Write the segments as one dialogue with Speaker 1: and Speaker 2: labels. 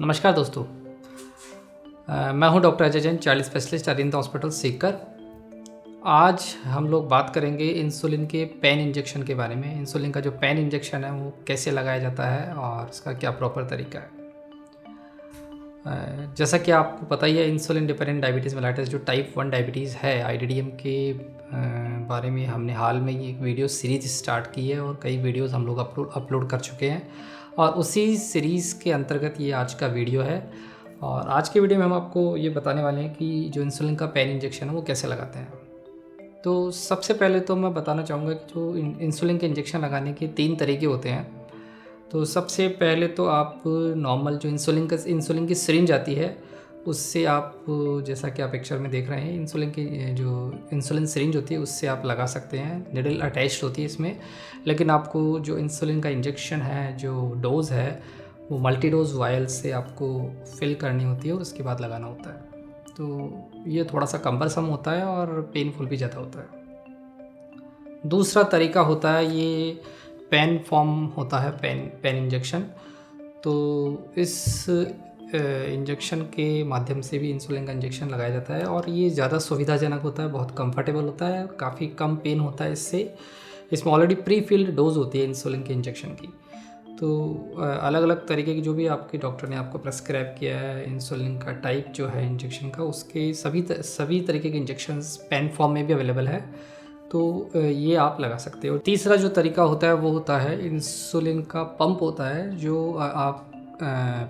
Speaker 1: नमस्कार दोस्तों। मैं हूं doctor Ajay Jain, child specialist Arvind hospital Sikar. आज हम लोग बात करेंगे इंसुलिन के पेन इंजेक्शन के बारे में। इंसुलिन का जो पेन इंजेक्शन है वो कैसे लगाया जाता है और इसका क्या प्रॉपर तरीका है। जैसा कि आपको पता ही है, इंसुलिन डिपेंडेंट डायबिटीज़ मेलाइटिस जो टाइप 1 डायबिटीज़ है, IDDM के बारे में हमने हाल में ही एक वीडियो सीरीज़ स्टार्ट की है और कई वीडियोज़ हम लोग अपलोड कर चुके हैं और उसी सीरीज़ के अंतर्गत ये आज का वीडियो है। और आज के वीडियो में हम आपको ये बताने वाले हैं कि जो इंसुलिन का पेन इंजेक्शन है वो कैसे लगाते हैं। तो सबसे पहले तो मैं बताना चाहूँगा कि जो इंसुलिन के इंजेक्शन लगाने के 3 तरीके होते हैं। तो सबसे पहले तो आप नॉर्मल जो इंसुलिन की सिरिंज आती है उससे आप, जैसा कि आप पिक्चर में देख रहे हैं, इंसुलिन की जो इंसुलिन सिरिंज होती है उससे आप लगा सकते हैं। निडल अटैच्ड होती है इसमें, लेकिन आपको जो इंसुलिन का इंजेक्शन है, जो डोज़ है, वो मल्टी डोज वायल से आपको फिल करनी होती है और उसके बाद लगाना होता है। तो ये थोड़ा सा कम्बरसम होता है और पेनफुल भी ज़्यादा होता है। दूसरा तरीका होता है, ये पेन फॉर्म होता है, पेन इंजेक्शन। तो इस इंजेक्शन के माध्यम से भी इंसुलिन का इंजेक्शन लगाया जाता है और ये ज़्यादा सुविधाजनक होता है, बहुत कंफर्टेबल होता है, काफ़ी कम पेन होता है इसमें ऑलरेडी प्री फिल्ड डोज होती है इंसुलिन के इंजेक्शन की। तो अलग अलग तरीके की जो भी आपके डॉक्टर ने आपको प्रेस्क्राइब किया है इंसुलिन का टाइप जो है इंजेक्शन का, उसके सभी तरीके के इंजेक्शंस पेन फॉर्म में भी अवेलेबल है। तो ये आप लगा सकते हो। तीसरा जो तरीका होता है वो होता है इंसुलिन का पंप होता है, जो आप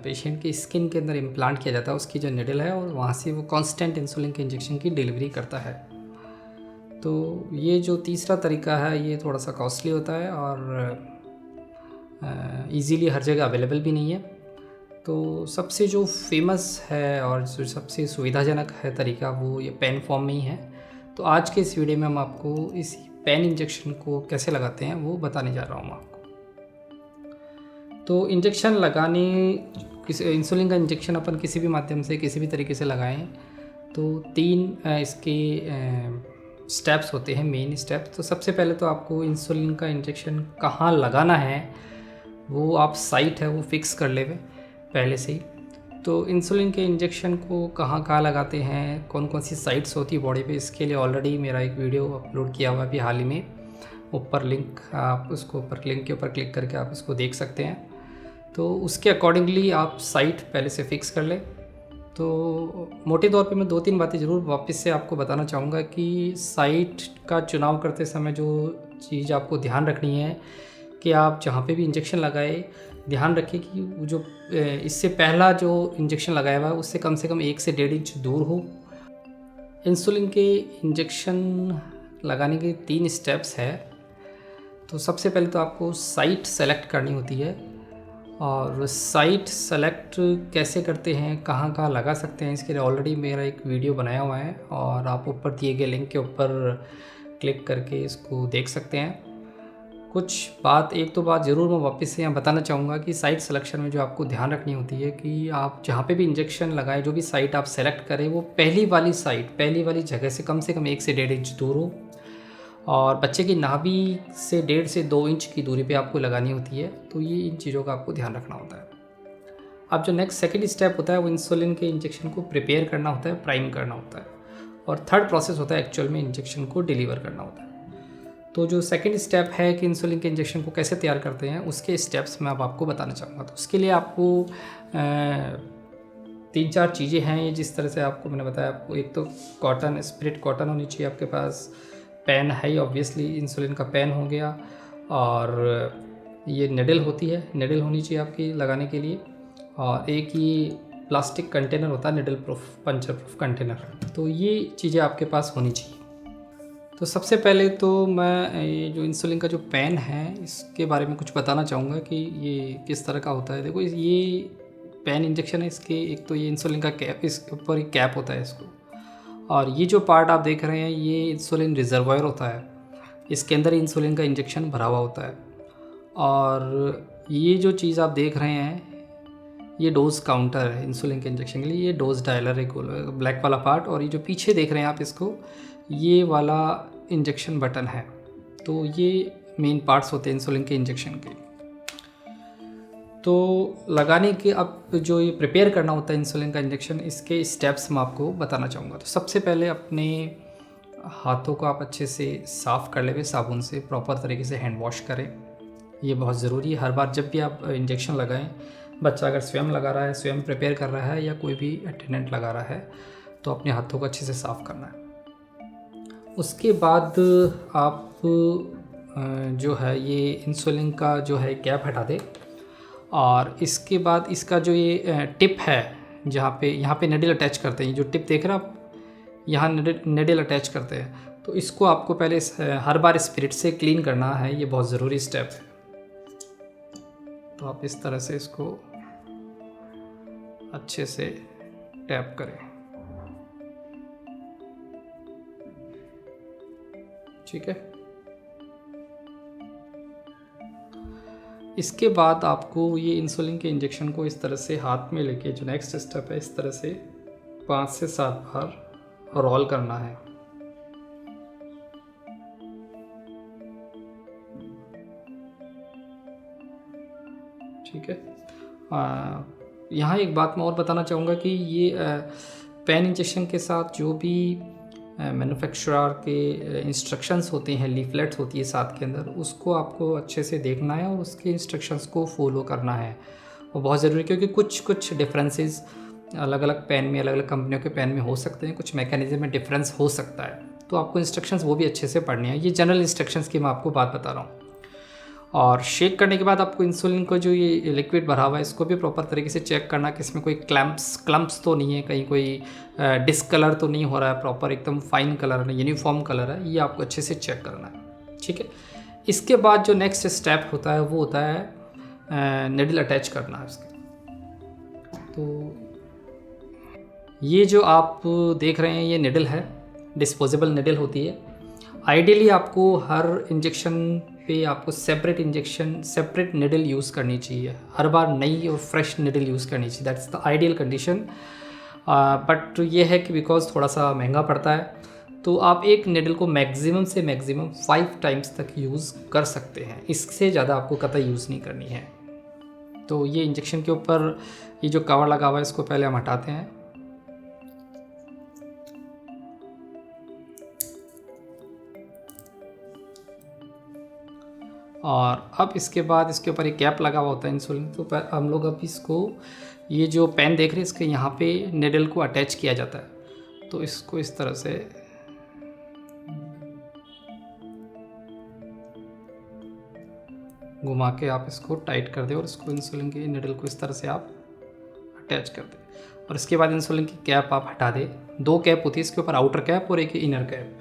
Speaker 1: पेशेंट की स्किन के अंदर इम्प्लांट किया जाता है, उसकी जो निडल है, और वहाँ से वो कांस्टेंट इंसुलिन के इंजेक्शन की डिलीवरी करता है। तो ये जो तीसरा तरीका है ये थोड़ा सा कॉस्टली होता है और ईज़िली हर जगह अवेलेबल भी नहीं है। तो सबसे जो फेमस है और जो सबसे सुविधाजनक है तरीका, वो ये पेन फॉर्म में ही है। तो आज के इस वीडियो में हम आपको इस पेन इंजेक्शन को कैसे लगाते हैं वो बताने जा रहा हूँ आपको। तो इंजेक्शन लगाने, इंसुलिन का इंजेक्शन अपन किसी भी माध्यम से किसी भी तरीके से लगाएं तो 3 इसके स्टेप्स होते हैं, मेन स्टेप्स। तो सबसे पहले तो आपको इंसुलिन का इंजेक्शन कहाँ लगाना है वो आप साइट है वो फिक्स कर लेवे पहले से ही। तो इंसुलिन के इंजेक्शन को कहाँ कहाँ लगाते हैं, कौन कौन सी साइट्स होती है बॉडी पे, इसके लिए ऑलरेडी मेरा एक वीडियो अपलोड किया हुआ है अभी हाल ही में। ऊपर लिंक, आप उसको ऊपर लिंक के ऊपर क्लिक करके आप इसको देख सकते हैं। तो उसके अकॉर्डिंगली आप साइट पहले से फिक्स कर लें। तो मोटे तौर पे मैं 2-3 बातें ज़रूर वापस से आपको बताना चाहूँगा कि साइट का चुनाव करते समय जो चीज़ आपको ध्यान रखनी है कि आप जहाँ पे भी इंजेक्शन लगाए, ध्यान रखें कि वो जो इससे पहला जो इंजेक्शन लगाया हुआ है उससे कम से कम 1 से 1.5 इंच दूर हो। इंसुलिन के इंजेक्शन लगाने के 3 स्टेप्स है। तो सबसे पहले तो आपको साइट सेलेक्ट करनी होती है, और साइट सेलेक्ट कैसे करते हैं, कहाँ कहाँ लगा सकते हैं, इसके लिए ऑलरेडी मेरा एक वीडियो बनाया हुआ है और आप ऊपर दिए गए लिंक के ऊपर क्लिक करके इसको देख सकते हैं। एक दो बात ज़रूर मैं वापस से यहाँ बताना चाहूँगा कि साइट सिलेक्शन में जो आपको ध्यान रखनी होती है कि आप जहाँ पे भी इंजेक्शन लगाएं, जो भी साइट आप सेलेक्ट करें, वो पहली वाली जगह से कम 1 से 1.5 इंच दूर हो, और बच्चे की नाभि से 1.5 से 2 इंच की दूरी पे आपको लगानी होती है। तो ये इन चीज़ों का आपको ध्यान रखना होता है। अब जो सेकंड स्टेप होता है वो इंसुलिन के इंजेक्शन को प्रिपेयर करना होता है, प्राइम करना होता है, और थर्ड प्रोसेस होता है एक्चुअल में इंजेक्शन को डिलीवर करना होता है। तो जो सेकंड स्टेप है कि इंसुलिन के इंजेक्शन को कैसे तैयार करते हैं, उसके स्टेप्स मैं अब आपको बताना चाहूँगा। तो उसके लिए आपको 3-4 चीज़ें हैं ये, जिस तरह से आपको मैंने बताया। आपको एक तो स्प्रिट कॉटन होनी चाहिए आपके पास, पेन है ऑब्वियसली, इंसुलिन का पेन हो गया, और ये निडल होनी चाहिए आपकी लगाने के लिए, और एक ये प्लास्टिक कंटेनर होता है needle proof, puncture proof container. तो ये चीज़ें आपके पास होनी चाहिए। तो सबसे पहले तो मैं ये जो इंसुलिन का जो पेन है इसके बारे में कुछ बताना चाहूँगा कि ये किस तरह का होता है। देखो, ये पेन इंजेक्शन है, इसके एक तो ये इंसुलिन का कैप, इसके ऊपर एक कैप होता है इसको, और ये जो पार्ट आप देख रहे हैं ये इंसुलिन रिजर्वायर होता है, इसके अंदर इंसुलिन का इंजेक्शन भरा हुआ होता है। और ये जो चीज़ आप देख रहे हैं ये डोज काउंटर है इंसुलिन के इंजेक्शन के लिए, ये डोज डायलर है ब्लैक वाला पार्ट, और ये जो पीछे देख रहे हैं आप इसको, ये वाला इंजेक्शन बटन है। तो ये मेन पार्ट्स होते हैं इंसुलिन के इंजेक्शन के। तो लगाने के अब जो ये प्रिपेयर करना होता है इंसुलिन का इंजेक्शन, इसके स्टेप्स मैं आपको बताना चाहूँगा। तो सबसे पहले अपने हाथों को आप अच्छे से साफ़ कर लेंगे साबुन से, प्रॉपर तरीके से हैंड वॉश करें। ये बहुत ज़रूरी है। हर बार जब भी आप इंजेक्शन लगाएं, बच्चा अगर स्वयं लगा रहा है, स्वयं प्रिपेयर कर रहा है, या कोई भी अटेंडेंट लगा रहा है, तो अपने हाथों को अच्छे से साफ़ करना है। उसके बाद आप जो है ये इंसुलिन का जो है कैप हटा दें, और इसके बाद इसका जो ये टिप है, यहाँ पे निडल अटैच करते हैं, जो टिप देख रहे हैं आप, यहाँ निडल अटैच करते हैं। तो इसको आपको पहले हर बार स्पिरिट से क्लीन करना है, ये बहुत ज़रूरी स्टेप है। तो आप इस तरह से इसको अच्छे से टैप करें, ठीक है। इसके बाद आपको ये इंसुलिन के इंजेक्शन को इस तरह से हाथ में लेके, जो नेक्स्ट स्टेप है, इस तरह से 5 से 7 बार रोल करना है। ठीक है। यहाँ एक बात मैं और बताना चाहूँगा कि ये पेन इंजेक्शन के साथ जो भी मैन्युफैक्चरर के इंस्ट्रक्शंस होते हैं, लीफलेट्स होती है साथ के अंदर, उसको आपको अच्छे से देखना है और उसके इंस्ट्रक्शंस को फॉलो करना है। वो बहुत ज़रूरी है, क्योंकि कुछ डिफरेंसेस अलग अलग पेन में, अलग अलग कंपनियों के पेन में हो सकते हैं, कुछ मैकेनिज्म में डिफरेंस हो सकता है। तो आपको इंस्ट्रक्शंस वो भी अच्छे से पढ़ने हैं। ये जनरल इंस्ट्रक्शंस की मैं आपको बात बता रहा हूँ। और शेक करने के बाद आपको इंसुलिन को जो ये लिक्विड भरा हुआ है, इसको भी प्रॉपर तरीके से चेक करना कि इसमें कोई क्लम्प्स तो नहीं है, कहीं कोई डिस्कलर तो नहीं हो रहा है, प्रॉपर एकदम फाइन कलर है, यूनिफॉर्म कलर है, ये आपको अच्छे से चेक करना है, ठीक है। इसके बाद जो नेक्स्ट स्टेप होता है वो होता है निडल अटैच करना है उसके। तो ये जो आप देख रहे हैं ये निडल है, डिस्पोजेबल निडल होती है। आइडियली आपको हर इंजेक्शन पे आपको सेपरेट निडल यूज़ करनी चाहिए, हर बार नई और फ्रेश निडल यूज़ करनी चाहिए। That's the ideal condition. But ये है कि बिकॉज थोड़ा सा महंगा पड़ता है, तो आप एक निडल को मैक्सिमम से मैक्सिमम 5 टाइम्स तक यूज़ कर सकते हैं, इससे ज़्यादा आपको कतई यूज़ नहीं करनी है। तो ये इंजेक्शन के ऊपर ये जो कवर लगा हुआ है, इसको पहले हम हटाते हैं। और अब इसके बाद इसके ऊपर एक कैप लगा हुआ होता है इंसुलिन। तो हम लोग अब इसको, ये जो पेन देख रहे हैं, इसके यहाँ पे निडल को अटैच किया जाता है। तो इसको इस तरह से घुमा के आप इसको टाइट कर दें और इसको इंसुलिन के निडल को इस तरह से आप अटैच कर दें। और इसके बाद इंसुलिन की कैप आप हटा दें। 2 कैप होती है इसके ऊपर, आउटर कैप और एक इनर कैप।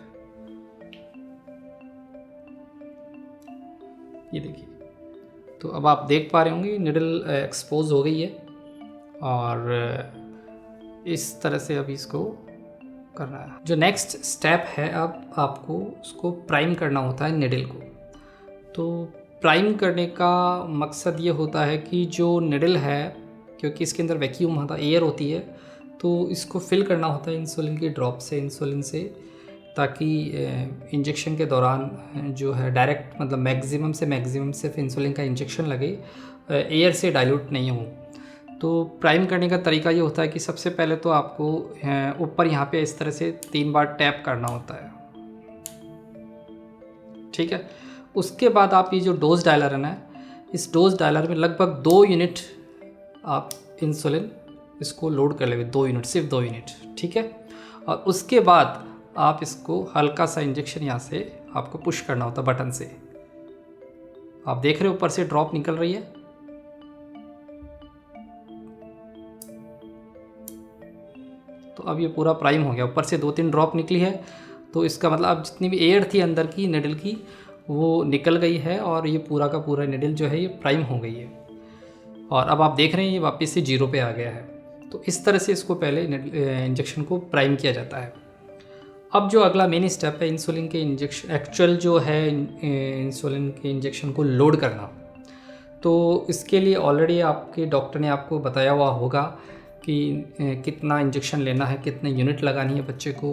Speaker 1: ये देखिए, तो अब आप देख पा रहे होंगे निडल एक्सपोज हो गई है, और इस तरह से अभी इसको करना है। जो नेक्स्ट स्टेप है, अब आपको उसको प्राइम करना होता है निडल को। तो प्राइम करने का मकसद ये होता है कि जो निडल है, क्योंकि इसके अंदर वैक्यूम होता है, एयर होती है, तो इसको फिल करना होता है इंसुलिन की ड्रॉप से, इंसुलिन से, ताकि इंजेक्शन के दौरान जो है डायरेक्ट, मतलब मैक्सिमम से मैक्सिमम सिर्फ इंसुलिन का इंजेक्शन लगे, एयर से डाइल्यूट नहीं हो। तो प्राइम करने का तरीका ये होता है कि सबसे पहले तो आपको ऊपर यहाँ पे इस तरह से 3 बार टैप करना होता है, ठीक है। उसके बाद आप ये जो डोज डायलर है ना, इस डोज डायलर में लगभग 2 यूनिट आप इंसुलिन इसको लोड कर लेंगे, 2 यूनिट, सिर्फ 2 यूनिट, ठीक है। और उसके बाद आप इसको हल्का सा इंजेक्शन यहाँ से आपको पुश करना होता है बटन से। आप देख रहे हो ऊपर से ड्रॉप निकल रही है। तो अब ये पूरा प्राइम हो गया, ऊपर से 2-3 ड्रॉप निकली है। तो इसका मतलब अब जितनी भी एयर थी अंदर की निडल की, वो निकल गई है, और ये पूरा का पूरा निडल जो है ये प्राइम हो गई है। और अब आप देख रहे हैं ये वापस से 0 पे आ गया है। तो इस तरह से इसको पहले इंजेक्शन को प्राइम किया जाता है। अब जो अगला मेन स्टेप है इंसुलिन के इंजेक्शन, एक्चुअल जो है इंसुलिन के इंजेक्शन को लोड करना। तो इसके लिए ऑलरेडी आपके डॉक्टर ने आपको बताया हुआ होगा कि कितना इंजेक्शन लेना है, कितने यूनिट लगानी है बच्चे को।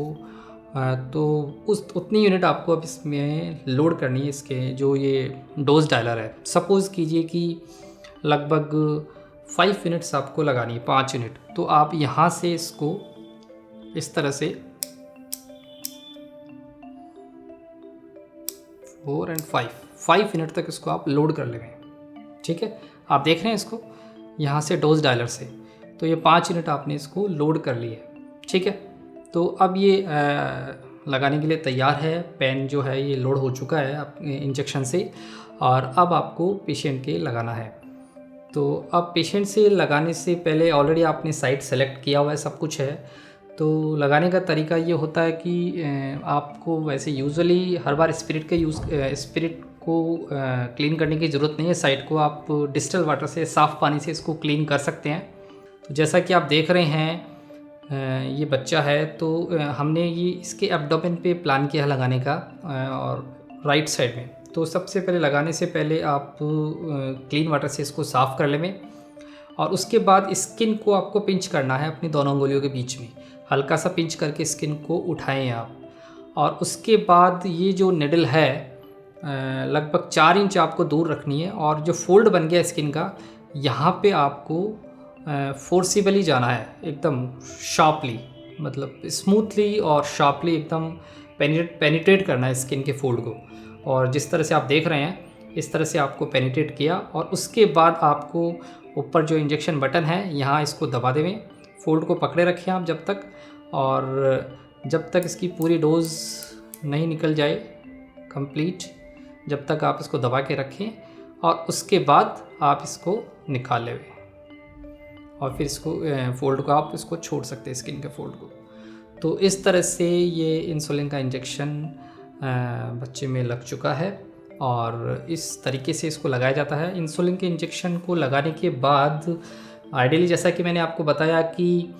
Speaker 1: तो उतनी यूनिट आपको अब इसमें लोड करनी है, इसके जो ये डोज डायलर है। सपोज़ कीजिए कि लगभग 5 मिनट्स आपको लगानी है, 5 मिनट। तो आप यहाँ से इसको इस तरह से 4 और 5 मिनट तक इसको आप लोड कर लेंगे। ठीक है, आप देख रहे हैं इसको यहाँ से डोज डायलर से, तो ये 5 मिनट आपने इसको लोड कर लिया। ठीक है, तो अब ये लगाने के लिए तैयार है। पेन जो है ये लोड हो चुका है इंजेक्शन से, और अब आपको पेशेंट के लगाना है। तो अब पेशेंट से लगाने से पहले ऑलरेडी आपने साइट सेलेक्ट किया हुआ है, सब कुछ है। तो लगाने का तरीका ये होता है कि आपको वैसे यूजुअली हर बार स्पिरिट को क्लीन करने की ज़रूरत नहीं है। साइट को आप डिस्टिल वाटर से, साफ़ पानी से इसको क्लीन कर सकते हैं। तो जैसा कि आप देख रहे हैं ये बच्चा है, तो हमने ये इसके एब्डोमेन पे प्लान किया है लगाने का, और राइट साइड में। तो सबसे पहले लगाने से पहले आप क्लीन वाटर से इसको साफ़ कर लें, और उसके बाद स्किन को आपको पिंच करना है अपनी दोनों उंगलियों के बीच में। हल्का सा पिंच करके स्किन को उठाएं आप, और उसके बाद ये जो निडल है लगभग 4 इंच आपको दूर रखनी है, और जो फोल्ड बन गया स्किन का, यहाँ पे आपको फोर्सिबली जाना है, एकदम शार्पली, मतलब स्मूथली और शार्पली एकदम पेनिट्रेट करना है स्किन के फोल्ड को। और जिस तरह से आप देख रहे हैं इस तरह से आपको पेनिट्रेट किया, और उसके बाद आपको ऊपर जो इंजेक्शन बटन है यहाँ इसको दबा देवें। फोल्ड को पकड़े रखें आप जब तक, और जब तक इसकी पूरी डोज नहीं निकल जाए कंप्लीट, जब तक आप इसको दबा के रखें, और उसके बाद आप इसको निकाल लें, और फिर इसको फोल्ड को आप इसको छोड़ सकते हैं, स्किन के फोल्ड को। तो इस तरह से ये इंसुलिन का इंजेक्शन बच्चे में लग चुका है, और इस तरीके से इसको लगाया जाता है। इंसुलिन के इंजेक्शन को लगाने के बाद आइडियली, जैसा कि मैंने आपको बताया कि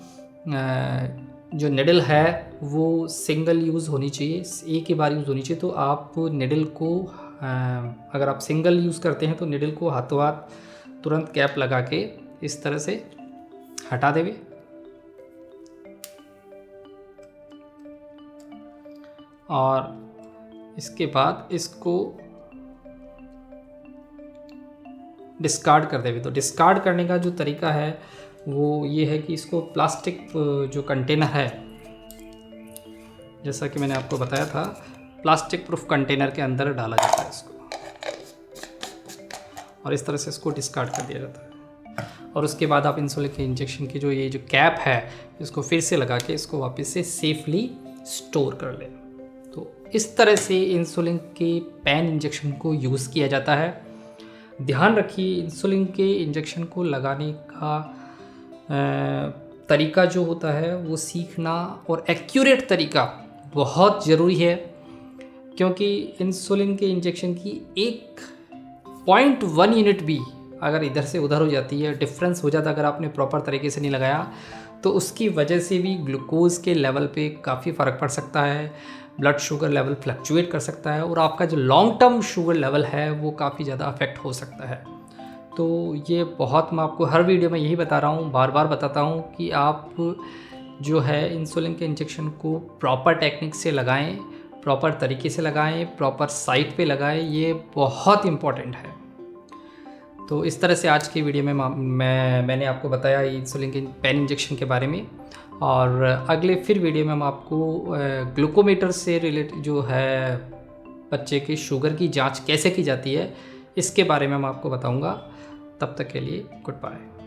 Speaker 1: जो निडल है वो सिंगल यूज़ होनी चाहिए, एक ही बार यूज़ होनी चाहिए। तो आप निडल को अगर आप सिंगल यूज़ करते हैं तो निडल को हाथों हाथ तुरंत कैप लगा के इस तरह से हटा देंगे, और इसके बाद इसको डिस्कार्ड कर देंगे। तो डिस्कार्ड करने का जो तरीका है वो ये है कि इसको प्लास्टिक जो कंटेनर है, जैसा कि मैंने आपको बताया था, प्लास्टिक प्रूफ कंटेनर के अंदर डाला जाता है इसको, और इस तरह से इसको डिस्कार्ड कर दिया जाता है। और उसके बाद आप इंसुलिन के इंजेक्शन की जो ये जो कैप है इसको फिर से लगा के इसको वापस से सेफली स्टोर कर लें। तो इस तरह से इंसुलिन के पेन इंजेक्शन को यूज़ किया जाता है। ध्यान रखिए, इंसुलिन के इंजेक्शन को लगाने का तरीका जो होता है वो सीखना और एक्यूरेट तरीका बहुत ज़रूरी है, क्योंकि इंसुलिन के इंजेक्शन की 1.1 यूनिट भी अगर इधर से उधर हो जाती है, डिफरेंस हो जाता है, अगर आपने प्रॉपर तरीके से नहीं लगाया, तो उसकी वजह से भी ग्लूकोज़ के लेवल पे काफ़ी फ़र्क पड़ सकता है, ब्लड शुगर लेवल फ्लक्चुएट कर सकता है, और आपका जो लॉन्ग टर्म शुगर लेवल है वो काफ़ी ज़्यादा अफेक्ट हो सकता है। तो ये बहुत, मैं आपको हर वीडियो में यही बता रहा हूँ, बार बार बताता हूँ कि आप जो है इंसुलिन के इंजेक्शन को प्रॉपर टेक्निक से लगाएं, प्रॉपर तरीके से लगाएं, प्रॉपर साइट पे लगाएं, ये बहुत इम्पॉर्टेंट है। तो इस तरह से आज की वीडियो में मैंने आपको बताया इंसुलिन के पेन इंजेक्शन के बारे में, और अगले फिर वीडियो में हम आपको ग्लूकोमीटर से रिलेटेड जो है बच्चे के शुगर की जांच कैसे की जाती है इसके बारे में मैं आपको बताऊंगा। तब तक के लिए गुड बाय।